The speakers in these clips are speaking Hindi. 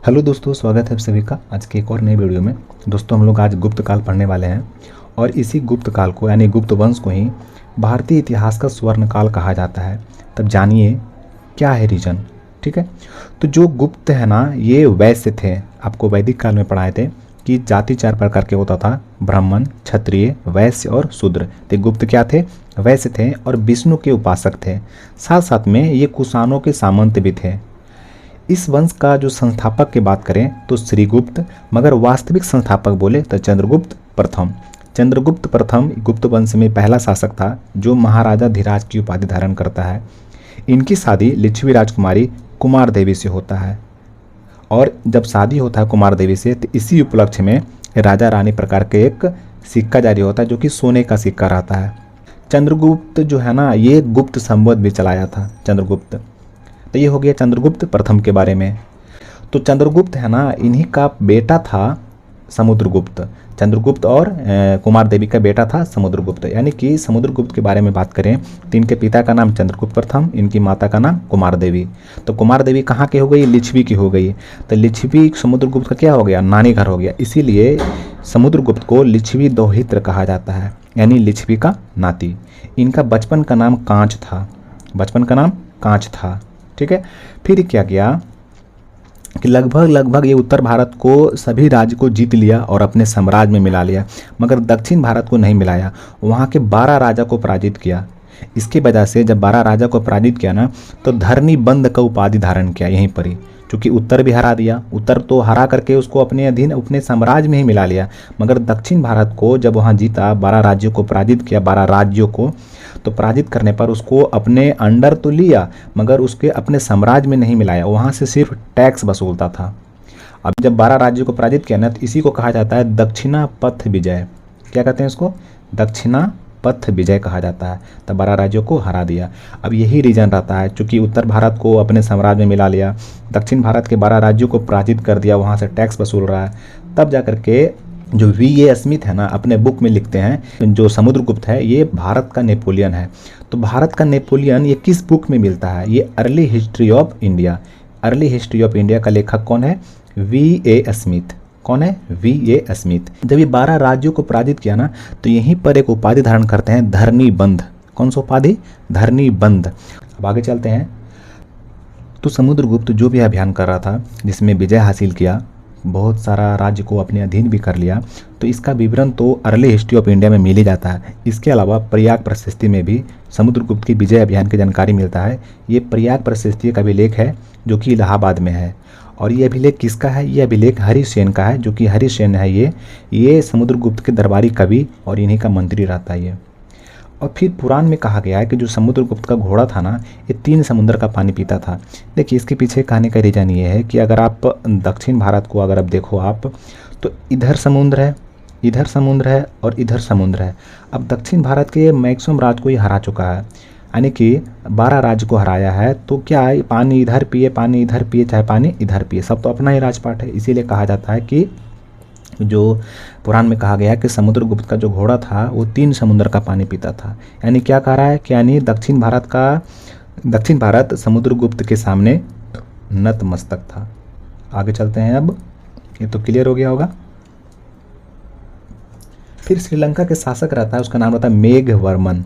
हेलो दोस्तों, स्वागत है आप सभी का आज के एक और नए वीडियो में। दोस्तों, हम लोग आज गुप्त काल पढ़ने वाले हैं और इसी गुप्त काल को यानी गुप्त वंश को ही भारतीय इतिहास का स्वर्ण काल कहा जाता है। तब जानिए क्या है रीजन। ठीक है, तो जो गुप्त है ना, ये वैश्य थे। आपको वैदिक काल में पढ़ाए थे कि जाति 4 प्रकार के होता था: ब्राह्मण, क्षत्रिय, वैश्य और शूद्र। तो गुप्त क्या थे? वैश्य थे और विष्णु के उपासक थे। साथ साथ में ये कुषाणों के सामंत भी थे। इस वंश का जो संस्थापक की बात करें तो श्रीगुप्त, मगर वास्तविक संस्थापक बोले तो चंद्रगुप्त प्रथम। चंद्रगुप्त प्रथम गुप्त वंश में पहला शासक था जो महाराजा धीराज की उपाधि धारण करता है। इनकी शादी लिच्छवी राजकुमारी कुमार देवी से होता है और जब शादी होता है कुमार देवी से तो इसी उपलक्ष्य में राजा रानी प्रकार के एक सिक्का जारी होता है जो कि सोने का सिक्का रहता है। चंद्रगुप्त जो है ना, ये गुप्त संवत भी चलाया था चंद्रगुप्त। तो ये हो गया चंद्रगुप्त प्रथम के बारे में। तो चंद्रगुप्त है ना, इन्हीं का बेटा था समुद्रगुप्त। चंद्रगुप्त और कुमार देवी का बेटा था समुद्रगुप्त। यानी कि समुद्रगुप्त के बारे में बात करें तो इनके पिता का नाम चंद्रगुप्त प्रथम, इनकी माता का नाम कुमार देवी। तो कुमार देवी कहाँ के हो गई? लिच्छवी की हो गई। तो लिच्छवी समुद्रगुप्त का क्या हो गया? नानी घर हो गया। इसीलिए समुद्रगुप्त को लिच्छवी दोहित्र कहा जाता है, यानी लिच्छवी का नाती। इनका बचपन का नाम कांच था। बचपन का नाम कांच था। ठीक है, फिर क्या किया कि लगभग ये उत्तर भारत को सभी राज्य को जीत लिया और अपने साम्राज्य में मिला लिया, मगर दक्षिण भारत को नहीं मिलाया। वहाँ के 12 राजा को पराजित किया। इसकी वजह से जब 12 राजा को पराजित किया ना, तो धरनी बंद का उपाधि धारण किया यहीं पर ही। क्योंकि उत्तर भी हरा दिया, उत्तर तो हरा करके उसको अपने अधीन अपने साम्राज्य में ही मिला लिया, मगर दक्षिण भारत को जब वहाँ जीता, 12 राज्यों को पराजित किया, 12 राज्यों को, तो पराजित करने पर उसको अपने अंडर तो लिया मगर उसके अपने साम्राज्य में नहीं मिलाया। वहाँ से सिर्फ टैक्स वसूलता था। अब जब 12 राज्यों को पराजित किया ना, तो इसी को कहा जाता है दक्षिणा पथ विजय। क्या कहते हैं इसको? दक्षिणा पथ विजय कहा जाता है। तब 12 राज्यों को हरा दिया। अब यही रीजन रहता है, चूंकि उत्तर भारत को अपने साम्राज्य में मिला लिया, दक्षिण भारत के 12 राज्यों को पराजित कर दिया, वहाँ से टैक्स वसूल रहा है। तब जाकर के जो V.A. स्मिथ है ना, अपने बुक में लिखते हैं जो समुद्रगुप्त है ये भारत का नेपोलियन है। तो भारत का नेपोलियन ये किस बुक में मिलता है? ये early history of India. Early history of India का लेखक कौन है? V.A. स्मिथ। कौन है? V.A. स्मिथ। जब ये 12 राज्यों को पराजित किया ना, तो यहीं पर एक उपाधि धारण करते हैं, धरनी बंद। कौन सा उपाधि? धरनी बंद। अब आगे चलते हैं। तो समुद्रगुप्त जो भी अभियान कर रहा था, जिसमें विजय हासिल किया, बहुत सारा राज्य को अपने अधीन भी कर लिया, तो इसका विवरण तो अर्ली हिस्ट्री ऑफ इंडिया में मिल ही जाता है। इसके अलावा प्रयाग प्रशस्ति में भी समुद्रगुप्त की विजय अभियान की जानकारी मिलता है। ये प्रयाग प्रशस्ति का अभिलेख है जो कि इलाहाबाद में है। और ये अभिलेख किसका है? ये अभिलेख हरिसेन का है, जो कि हरिसेन है ये समुद्रगुप्त के दरबारी कवि और इन्हीं का मंत्री रहता है ये। और फिर पुराण में कहा गया है कि जो समुद्रगुप्त का घोड़ा था ना, ये 3 समुद्र का पानी पीता था। देखिए, इसके पीछे कहने का रीज़न ये है कि अगर आप दक्षिण भारत को अगर आप देखो आप, तो इधर समुद्र है, इधर समुद्र है और इधर समुद्र है। अब दक्षिण भारत के मैक्सिमम राज्य को ये हरा चुका है, यानी कि 12 राज्य को हराया है। तो क्या है, पानी इधर पिए, पानी इधर पिए, चाहे पानी इधर पिए, सब तो अपना ही राजपाट है। इसीलिए कहा जाता है कि जो पुराण में कहा गया कि समुद्रगुप्त का जो घोड़ा था वो 3 समुद्र का पानी पीता था। यानी क्या कह रहा है कि यानी दक्षिण भारत समुद्रगुप्त के सामने नतमस्तक था। आगे चलते हैं। अब ये तो क्लियर हो गया होगा। फिर श्रीलंका के शासक रहता है, उसका नाम रहता है मेघवर्मन।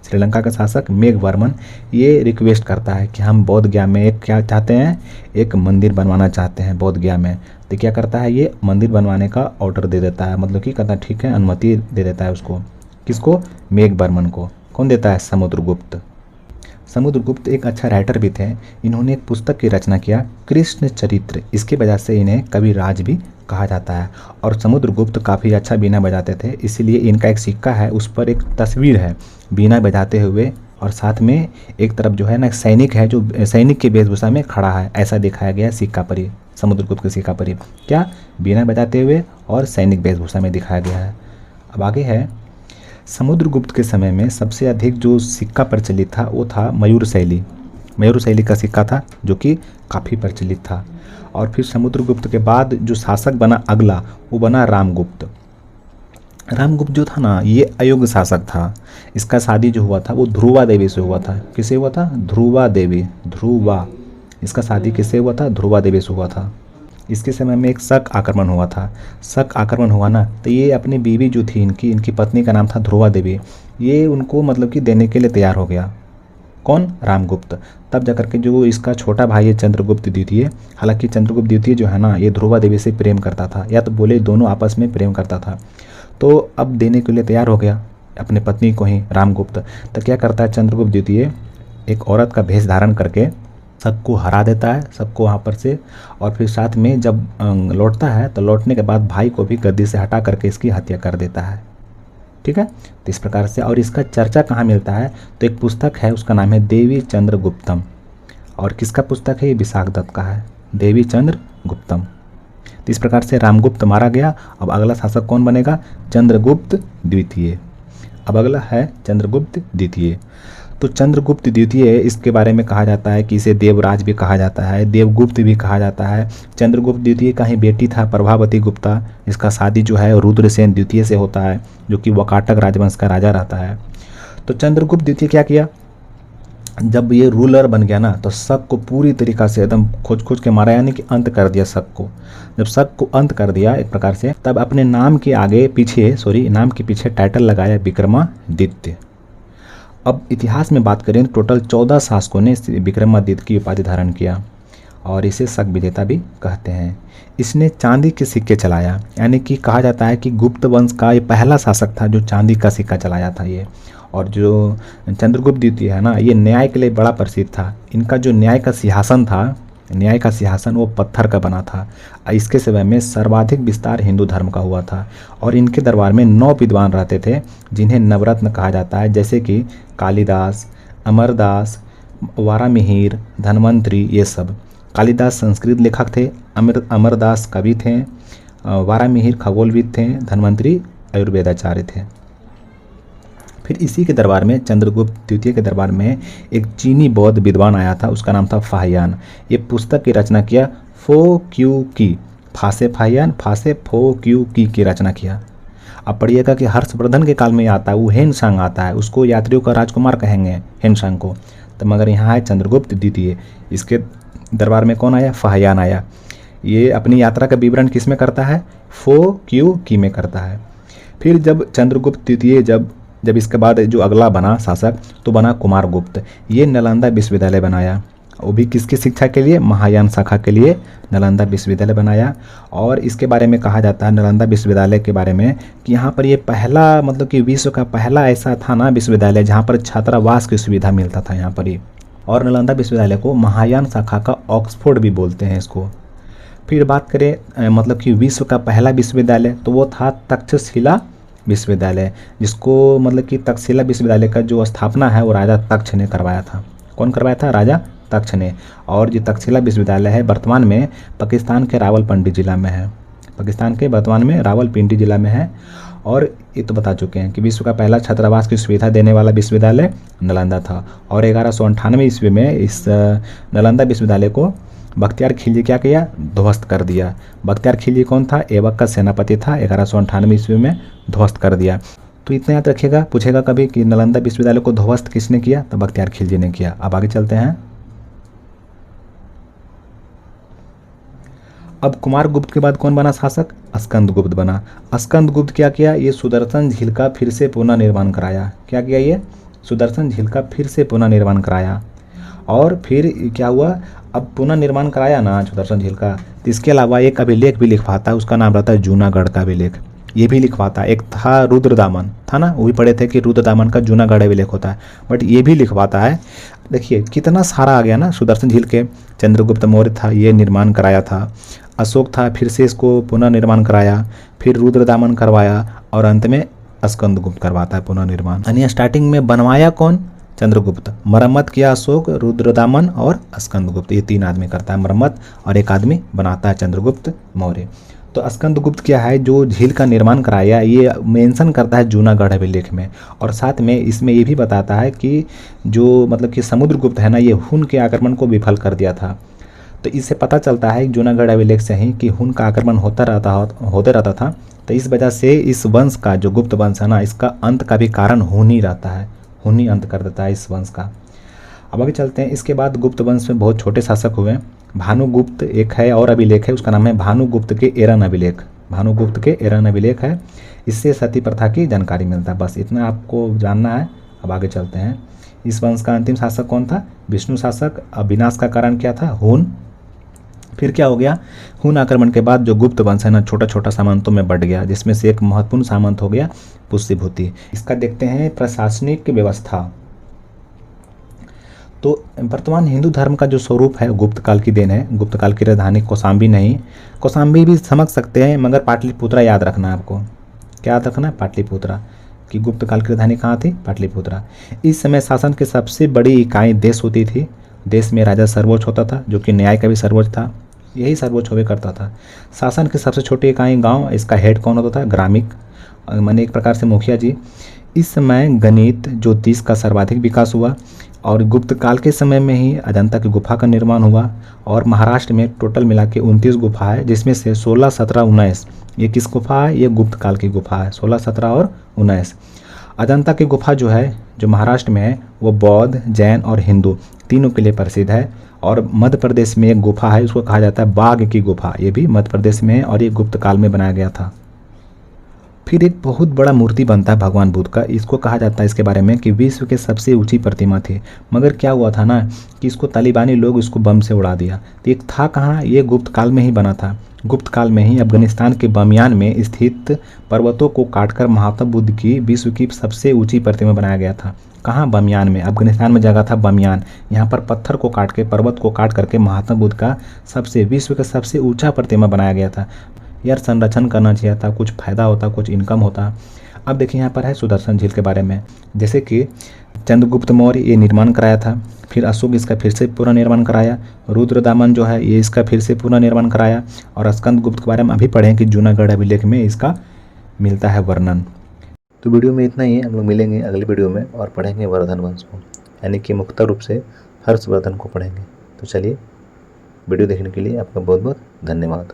श्रीलंका का शासक मेघवर्मन ये रिक्वेस्ट करता है कि हम बोध गया में एक क्या चाहते हैं, एक मंदिर बनवाना चाहते हैं बोध गया में। तो क्या करता है, ये मंदिर बनवाने का ऑर्डर दे देता है, मतलब कि कहता है ठीक है, अनुमति दे देता है उसको। किसको? मेघवर्मन को। कौन देता है? समुद्रगुप्त। समुद्रगुप्त एक अच्छा राइटर भी थे। इन्होंने एक पुस्तक की रचना किया, कृष्ण चरित्र। इसकी वजह से इन्हें कविराज भी कहा जाता है। और समुद्रगुप्त काफ़ी अच्छा बीना बजाते थे, इसीलिए इनका एक सिक्का है, उस पर एक तस्वीर है बीना बजाते हुए, और साथ में एक तरफ जो है ना सैनिक है जो सैनिक की वेशभूषा में खड़ा है, ऐसा दिखाया गया सिक्का पर ही, समुद्रगुप्त के सिक्का पर ही। क्या? बीना बजाते हुए और सैनिक वेशभूषा में दिखाया गया है। अब आगे है, समुद्रगुप्त के समय में सबसे अधिक जो सिक्का प्रचलित था वो था मयूर शैली। मयूर शैली का सिक्का था जो कि काफ़ी प्रचलित था। और फिर समुद्रगुप्त के बाद जो शासक बना अगला, वो बना रामगुप्त। रामगुप्त जो था ना, ये अयोग्य शासक था। इसका शादी जो हुआ था वो ध्रुवा देवी से हुआ था। किससे हुआ था? ध्रुवा देवी। ध्रुवा, इसका शादी किससे हुआ था? ध्रुवा देवी से हुआ था। इसके समय में एक शक आक्रमण हुआ था। शक आक्रमण हुआ ना, तो ये अपनी बीवी जो थी इनकी पत्नी का नाम था ध्रुवा देवी, ये उनको मतलब कि देने के लिए तैयार हो गया। कौन? रामगुप्त। तब जाकर के जो इसका छोटा भाई है चंद्रगुप्त द्वितीय, हालांकि चंद्रगुप्त द्वितीय जो है ना ये ध्रुवा देवी से प्रेम करता था, या तो बोले दोनों आपस में प्रेम करता था। तो अब देने के लिए तैयार हो गया अपने पत्नी को ही रामगुप्त। तो क्या करता है चंद्रगुप्त द्वितीय, एक औरत का भेष धारण करके सबको हरा देता है, सबको वहाँ पर से, और फिर साथ में जब लौटता है तो लौटने के बाद भाई को भी गद्दी से हटा करके इसकी हत्या कर देता है। ठीक है, तो इस प्रकार से। और इसका चर्चा कहाँ मिलता है? तो एक पुस्तक है, उसका नाम है देवी चंद्रगुप्तम। और किसका पुस्तक है? ये विशाखदत्त का है, देवी चंद्रगुप्तम। तो इस प्रकार से रामगुप्त मारा गया। अब अगला शासक कौन बनेगा? चंद्रगुप्त द्वितीय। अब अगला है चंद्रगुप्त द्वितीय। तो चंद्रगुप्त द्वितीय, इसके बारे में कहा जाता है कि इसे देवराज भी कहा जाता है, देवगुप्त भी कहा जाता है। चंद्रगुप्त द्वितीय का ही बेटी था प्रभावती गुप्ता, इसका शादी जो है रुद्रसेन द्वितीय से होता है, जो कि वकाटक राजवंश का राजा रहता है। तो चंद्रगुप्त द्वितीय क्या किया, जब ये रूलर बन गया ना, तो शक को पूरी तरीक़ा से एकदम खोज खोज के मारा, यानी कि अंत कर दिया शक को। जब शक को अंत कर दिया एक प्रकार से, तब अपने नाम के आगे पीछे नाम के पीछे टाइटल लगाया विक्रमादित्य। अब इतिहास में बात करें तो टोटल 14 शासकों ने विक्रमादित्य की उपाधि धारण किया, और इसे शक विजेता भी कहते हैं। इसने चांदी के सिक्के चलाया, यानी कि कहा जाता है कि गुप्त वंश का ये पहला शासक था जो चांदी का सिक्का चलाया था ये। और जो चंद्रगुप्त द्वितीय है ना, ये न्याय के लिए बड़ा प्रसिद्ध था। इनका जो न्याय का सिंहासन वो पत्थर का बना था। इसके समय में सर्वाधिक विस्तार हिंदू धर्म का हुआ था, और इनके दरबार में 9 विद्वान रहते थे जिन्हें नवरत्न कहा जाता है, जैसे कि कालिदास, अमरदास, वारामिहिर, धन्वंतरी, ये सब। कालिदास संस्कृत लेखक थे, अमरदास कवि थे, वारामिहिर खगोलविद थे, धन्वंतरी आयुर्वेदाचार्य थे। फिर इसी के दरबार में, चंद्रगुप्त द्वितीय के दरबार में एक चीनी बौद्ध विद्वान आया था, उसका नाम था फाहियान। ये पुस्तक की रचना किया फो क्यू की, फासे फाहियान, फासे फो क्यू की रचना किया। अब पढ़िएगा कि हर्षवर्धन के काल में आता है, वो हेनसांग आता है, उसको यात्रियों का राजकुमार कहेंगे हेनसांग को। तो मगर यहाँ है चंद्रगुप्त द्वितीय, इसके दरबार में कौन आया? फाहियान आया। ये अपनी यात्रा का विवरण किस में करता है? फो क्यू की में करता है। फिर जब चंद्रगुप्त द्वितीय जब इसके बाद जो अगला बना शासक, तो बना कुमारगुप्त। ये नालंदा विश्वविद्यालय बनाया, वो भी किसकी शिक्षा के लिए? महायान शाखा के लिए नालंदा विश्वविद्यालय बनाया। और इसके बारे में कहा जाता है नालंदा विश्वविद्यालय के बारे में कि यहाँ पर ये पहला, मतलब कि विश्व का पहला ऐसा था ना विश्वविद्यालय जहाँ पर छात्रावास की सुविधा मिलता था यहाँ पर ही। और नालंदा विश्वविद्यालय को महायान शाखा का ऑक्सफोर्ड भी बोलते हैं इसको। फिर बात करें मतलब कि विश्व का पहला विश्वविद्यालय, तो वो था तक्षशिला विश्वविद्यालय, जिसको मतलब कि तक्षशिला विश्वविद्यालय का जो स्थापना है वो राजा तक्ष ने करवाया था। कौन करवाया था? राजा तक्ष ने। और जो तक्षशिला विश्वविद्यालय है वर्तमान में पाकिस्तान के रावलपिंडी जिला में है, पाकिस्तान के वर्तमान में रावलपिंडी जिला में है। और ये तो बता चुके हैं कि विश्व का पहला छात्रावास की सुविधा देने वाला विश्वविद्यालय नालंदा था। और 1198 ईस्वी में इस नालंदा विश्वविद्यालय को बख्तियार खिलजी क्या किया? ध्वस्त कर दिया। बख्तियार खिलजी कौन था? ऐबक का सेनापति था, 1198 ईस्वी में ध्वस्त कर दिया। तो इतना याद रखिएगा, पूछेगा कभी कि नालंदा विश्वविद्यालय को ध्वस्त किसने किया? तो बख्तियार खिलजी ने किया। अब आगे चलते हैं। अब कुमारगुप्त के बाद कौन बना शासक? स्कंदगुप्त बना। स्कंदगुप्त क्या किया? ये सुदर्शन झील का फिर से पुनर्निर्माण कराया। क्या किया? ये सुदर्शन झील का फिर से पुनर्निर्माण कराया। और फिर क्या हुआ? अब पुनर्निर्माण कराया ना सुदर्शन झील का, तो इसके अलावा एक अभिलेख भी लिखवाता है, उसका नाम रहता है जूनागढ़ का अभिलेख। ये भी लिखवाता है। एक था रुद्रदामन, था ना, वो भी पढ़े थे कि रुद्रदामन का जूनागढ़ अभिलेख होता है, बट ये भी लिखवाता है। देखिए कितना सारा आ गया ना। सुदर्शन झील के चंद्रगुप्त मौर्य था, ये निर्माण कराया था। अशोक था, फिर से इसको पुनर्निर्माण कराया। फिर रुद्रदामन करवाया, और अंत में स्कंदगुप्त करवाता है पुनर्निर्माण। यानी स्टार्टिंग में बनवाया कौन? चंद्रगुप्त। मरम्मत किया अशोक, रुद्रदामन और स्कंदगुप्त। ये 3 आदमी करता है मरम्मत, और एक आदमी बनाता है चंद्रगुप्त मौर्य। तो स्कंदगुप्त क्या है? जो झील का निर्माण कराया, ये मेंशन करता है जूनागढ़ अभिलेख में। और साथ में इसमें ये भी बताता है कि जो मतलब कि समुद्रगुप्त है ना, ये हुन के आक्रमण को विफल कर दिया था। तो इससे पता चलता है जूनागढ़ अभिलेख से ही कि हुन का आक्रमण होते रहता था। तो इस वजह से इस वंश का, जो गुप्त वंश है ना, इसका अंत का भी कारण हुन ही रहता है। हुन ही अंत कर देता है इस वंश का। अब आगे चलते हैं। इसके बाद गुप्त वंश में बहुत छोटे शासक हुए, भानुगुप्त एक है और अभिलेख है, उसका नाम है भानुगुप्त के एरन अभिलेख। भानुगुप्त के एरन अभिलेख है, इससे सती प्रथा की जानकारी मिलता है। बस इतना आपको जानना है। अब आगे चलते हैं। इस वंश का अंतिम शासक कौन था? विष्णु शासक। अब विनाश का कारण क्या था? हून। फिर क्या हो गया? हून आक्रमण के बाद जो गुप्त वंश है ना, छोटा छोटा सामंतों में बढ़ गया, जिसमें से एक महत्वपूर्ण सामंत हो गया पुष्यभूति। इसका देखते हैं प्रशासनिक व्यवस्था। तो वर्तमान हिंदू धर्म का जो स्वरूप है गुप्त काल की देन है। गुप्त काल की राजधानी कौशाम्बी नहीं, कौशाम्बी भी समझ सकते हैं, मगर पाटलिपुत्रा याद रखना है आपको। क्या याद रखना है? पाटलिपुत्रा। कि गुप्त काल की राजधानी कहाँ थी? पाटलिपुत्रा। इस समय शासन की सबसे बड़ी इकाई देश होती थी। देश में राजा सर्वोच्च होता था, जो कि न्याय का भी सर्वोच्च था, यही सर्वोच्च होवे करता था। शासन की सबसे छोटी इकाई गांव, इसका हेड कौन होता था? ग्रामिक, माने एक प्रकार से मुखिया जी। इस समय गणित ज्योतिष का सर्वाधिक विकास हुआ और गुप्त काल के समय में ही अजंता की गुफा का निर्माण हुआ। और महाराष्ट्र में टोटल मिला के 29 गुफा है, जिसमें से 16, 17, 19 ये किस गुफा है? ये गुप्त काल की गुफा है। 16, 17 और 19। अजंता की गुफा जो है, जो महाराष्ट्र में है, वो बौद्ध, जैन और हिंदू तीनों के लिए प्रसिद्ध है। और मध्य प्रदेश में एक गुफा है, उसको कहा जाता है बाघ की गुफा, ये भी मध्य प्रदेश में है और ये गुप्त काल में बनाया गया था। फिर एक बहुत बड़ा मूर्ति बनता है भगवान बुद्ध का, इसको कहा जाता है इसके बारे में कि विश्व के सबसे ऊंची प्रतिमा थी। मगर क्या हुआ था ना कि इसको तालिबानी लोग इसको बम से उड़ा दिया। तो एक था कहाँ? ये गुप्त काल में ही बना था। गुप्त काल में ही अफगानिस्तान के बमियान में स्थित पर्वतों को काटकर महात्मा बुद्ध की विश्व की सबसे ऊंची प्रतिमा बनाया गया था। कहाँ? बमियान में। अफगानिस्तान में जगह था बमियान। यहाँ पर पत्थर को काट के, पर्वत को काट करके महात्मा बुद्ध का विश्व का सबसे ऊंचा प्रतिमा बनाया गया था। यार संरक्षण करना चाहिए था, कुछ फ़ायदा होता, कुछ इनकम होता। अब देखिए यहाँ पर है सुदर्शन झील के बारे में। जैसे कि चंद्रगुप्त मौर्य ये निर्माण कराया था, फिर अशोक इसका फिर से पूरा निर्माण कराया, रुद्रदामन जो है ये इसका फिर से पूरा निर्माण कराया, और स्कंदगुप्त के बारे में अभी पढ़ें कि जूनागढ़ अभिलेख में इसका मिलता है वर्णन। तो वीडियो में इतना ही है। हम लोग मिलेंगे अगले वीडियो में और पढ़ेंगे वर्धन वंश को, यानी कि मुख्य रूप से हर्षवर्धन को पढ़ेंगे। तो चलिए, वीडियो देखने के लिए आपका बहुत बहुत धन्यवाद।